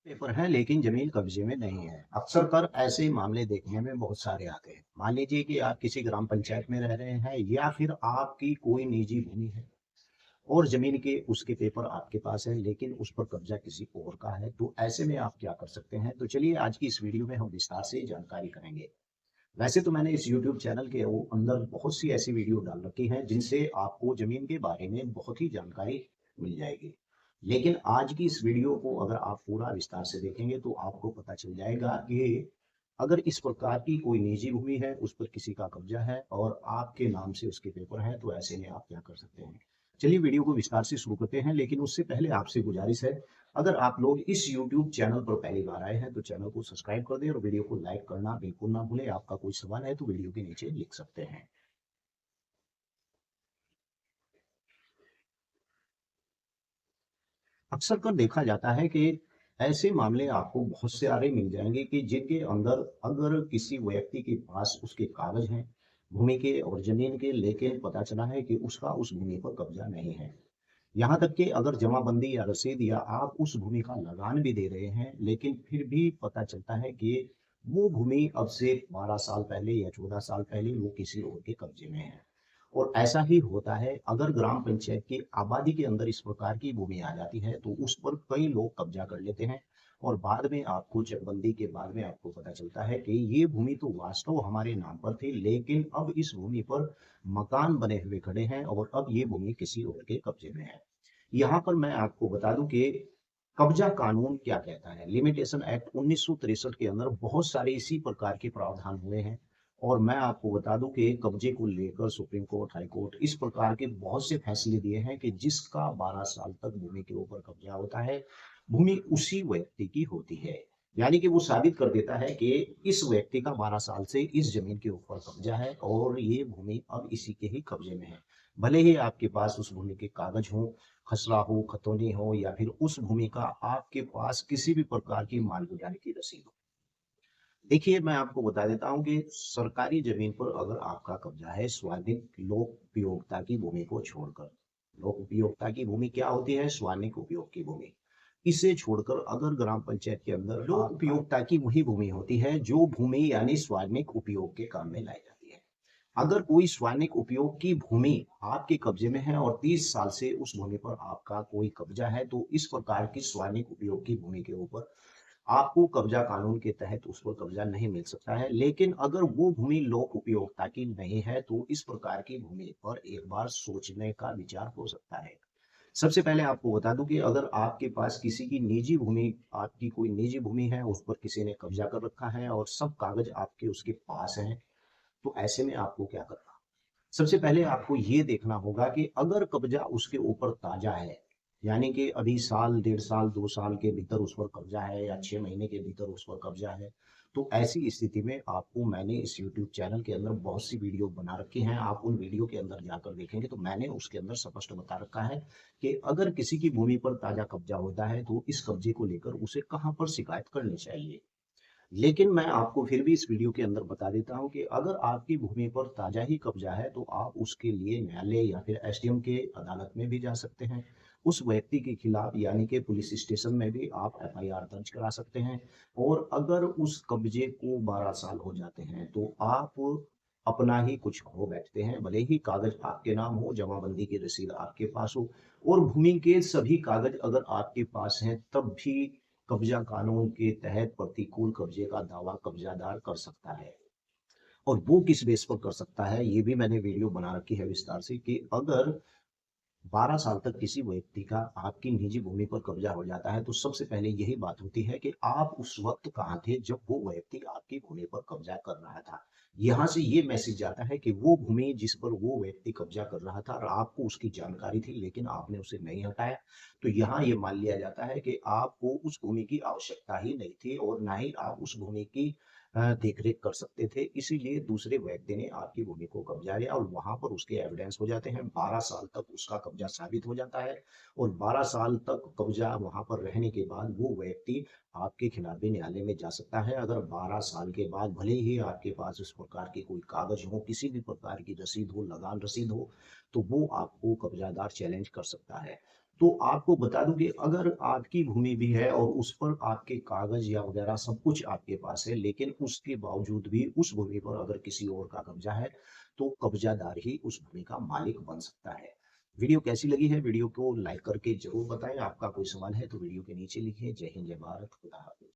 Paper है लेकिन जमीन कब्जे में नहीं है। अक्सर कर ऐसे मामले देखने में बहुत सारे आते हैं। मान लीजिए कि आप किसी ग्राम पंचायत में रह रहे हैं या फिर आपकी कोई निजी भूमि है और जमीन के उसके पेपर आपके पास है लेकिन उस पर कब्जा किसी और का है। तो ऐसे में आप क्या कर सकते हैं? तो चलिए आज की इस वीडियो में हम विस्तार से जानकारी करेंगे। वैसे तो मैंने इस यूट्यूब चैनल के वो अंदर बहुत सी ऐसी वीडियो डाल रखी हैं जिनसे आपको जमीन के बारे में बहुत ही जानकारी मिल जाएगी। लेकिन आज की इस वीडियो को अगर आप पूरा विस्तार से देखेंगे तो आपको पता चल जाएगा कि अगर इस प्रकार की कोई निजी भूमि है, उस पर किसी का कब्जा है और आपके नाम से उसके पेपर हैं, तो ऐसे में आप क्या कर सकते हैं। चलिए वीडियो को विस्तार से शुरू करते हैं, लेकिन उससे पहले आपसे गुजारिश है, अगर आप लोग इस यूट्यूब चैनल पर पहली बार आए हैं तो चैनल को सब्सक्राइब कर दें और वीडियो को लाइक करना बिल्कुल ना भूलें। आपका कोई सवाल है तो वीडियो के नीचे लिख सकते हैं। अक्सर कर देखा जाता है कि ऐसे मामले आपको बहुत सारे मिल जाएंगे कि जिनके अंदर अगर किसी व्यक्ति के पास उसके कागज हैं भूमि के और जमीन के, लेकिन पता चला है कि उसका उस भूमि पर कब्जा नहीं है। यहाँ तक कि अगर जमाबंदी या रसीद या आप उस भूमि का लगान भी दे रहे हैं, लेकिन फिर भी पता चलता है कि वो भूमि अब से 12 साल पहले या 14 साल पहले वो किसी और के कब्जे में है। और ऐसा ही होता है अगर ग्राम पंचायत की आबादी के अंदर इस प्रकार की भूमि आ जाती है तो उस पर कई लोग कब्जा कर लेते हैं और बाद में आपको चकबंदी के बाद में आपको पता चलता है कि ये भूमि तो वास्तव हमारे नाम पर थी, लेकिन अब इस भूमि पर मकान बने हुए खड़े हैं और अब ये भूमि किसी और के कब्जे में है। यहाँ पर मैं आपको बता दूं कि कब्जा कानून क्या कहता है। लिमिटेशन एक्ट 1963 के अंदर बहुत सारे इसी प्रकार के प्रावधान हुए हैं और मैं आपको बता दूं कि कब्जे को लेकर सुप्रीम कोर्ट, हाई कोर्ट इस प्रकार के बहुत से फैसले दिए हैं कि जिसका 12 साल तक भूमि के ऊपर कब्जा होता है, भूमि उसी व्यक्ति की होती है। यानी कि वो साबित कर देता है कि इस व्यक्ति का 12 साल से इस जमीन के ऊपर कब्जा है और ये भूमि अब इसी के ही कब्जे में है। भले ही आपके पास उस भूमि के कागज हों, खसरा हो, खतौनी हो या फिर उस भूमि का आपके पास किसी भी प्रकार की मालगुजारे की रसीद हो। देखिए, मैं आपको बता देता हूँ कि सरकारी ज़मीन पर अगर आपका कब्ज़ा है स्वाधीन लोक उपयोगिता की भूमि को छोड़कर। लोक उपयोगिता की भूमि क्या होती है? स्वानिक उपयोग की भूमि। इसे छोड़कर अगर ग्राम पंचायत के अंदर लोक उपयोगिता की वही भूमि होती है जो भूमि यानी स्वानिक उपयोग के काम में लाई जाती है। अगर कोई स्वानिक उपयोग की भूमि आपके कब्जे में है और 30 साल से उस भूमि पर आपका कोई कब्जा है, तो इस प्रकार की स्वानिक उपयोग की भूमि के ऊपर आपको कब्जा कानून के तहत उस पर कब्जा नहीं मिल सकता है। लेकिन अगर वो भूमि लोक उपयोगिता की नहीं है, तो इस प्रकार की भूमि पर एक बार सोचने का विचार हो सकता है। सबसे पहले आपको बता दूं कि अगर आपके पास किसी की निजी भूमि, आपकी कोई निजी भूमि है, उस पर किसी ने कब्जा कर रखा है और सब कागज आपके उसके पास हैं, तो ऐसे में आपको क्या करना? सबसे पहले आपको ये देखना होगा कि अगर कब्जा उसके ऊपर ताजा है, यानी कि अभी साल, डेढ़ साल, 2 साल के भीतर उस पर कब्जा है या 6 महीने के भीतर उस पर कब्जा है, तो ऐसी स्थिति में आपको मैंने इस यूट्यूब चैनल के अंदर बहुत सी वीडियो बना रखी हैं। आप उन वीडियो के अंदर जाकर देखेंगे तो मैंने उसके अंदर स्पष्ट बता रखा है कि अगर किसी की भूमि पर ताजा कब्जा होता है, तो इस कब्जे को लेकर उसे कहाँ पर शिकायत करनी चाहिए। लेकिन मैं आपको फिर भी इस वीडियो के अंदर बता देता हूँ कि अगर आपकी भूमि पर ताज़ा ही कब्जा है, तो आप उसके लिए न्यायालय या फिर एसडीएम के अदालत में भी जा सकते हैं। उस व्यक्ति के खिलाफ यानी कि पुलिस स्टेशन में भी आप एफआईआर दर्ज करा सकते हैं। और अगर उस कब्जे को 12 साल हो जाते हैं, तो आप अपना ही कुछ खो बैठते हैं। भले ही कागज आपके नाम हो, जमाबंदी की रसीद आपके पास हो और भूमि के सभी कागज अगर आपके पास हैं, तब भी कब्जा कानून के तहत प्रतिकूल कब्जे का दावा कब्जादार कर सकता है। और वो किस बेस पर कर सकता है, ये भी मैंने वीडियो बना रखी है विस्तार से कि अगर 12 साल तक किसी व्यक्ति का आपकी निजी भूमि पर कब्जा हो जाता है, तो सबसे पहले यही बात होती है कि आप उस वक्त कहाँ थे जब वो व्यक्ति आपकी भूमि पर कब्जा कर रहा था। यहाँ से ये मैसेज जाता है कि वो भूमि जिस पर वो व्यक्ति कब्जा कर रहा था और आपको उसकी जानकारी थी, लेकिन आपने उसे नहीं हटाया, तो यहाँ ये मान लिया जाता है कि आपको उस भूमि की आवश्यकता ही नहीं थी और ना ही आप उस भूमि की देख-रेख कर सकते थे। इसीलिए दूसरे व्यक्ति ने आपकी भूमि को कब्जा लिया और वहाँ पर उसके एविडेंस हो जाते हैं। 12 साल तक उसका कब्जा साबित हो जाता है और 12 साल तक कब्जा वहाँ पर रहने के बाद वो व्यक्ति आपके खिलाफ भी न्यायालय में जा सकता है। अगर 12 साल के बाद भले ही आपके पास इस प्रकार के कोई कागज हो, किसी भी प्रकार की रसीद हो, लगान रसीद हो, तो वो आपको कब्जादार चैलेंज कर सकता है। तो आपको बता दूँ कि अगर आपकी भूमि भी है और उस पर आपके कागज़ या वग़ैरह सब कुछ आपके पास है, लेकिन उसके बावजूद भी उस भूमि पर अगर किसी और का कब्ज़ा है, तो कब्ज़ादार ही उस भूमि का मालिक बन सकता है। वीडियो कैसी लगी है? वीडियो को लाइक करके ज़रूर बताएँ। आपका कोई सवाल है तो वीडियो के नीचे लिखिए। जय हिंद, जय भारत, खुदा हाफ़िज़।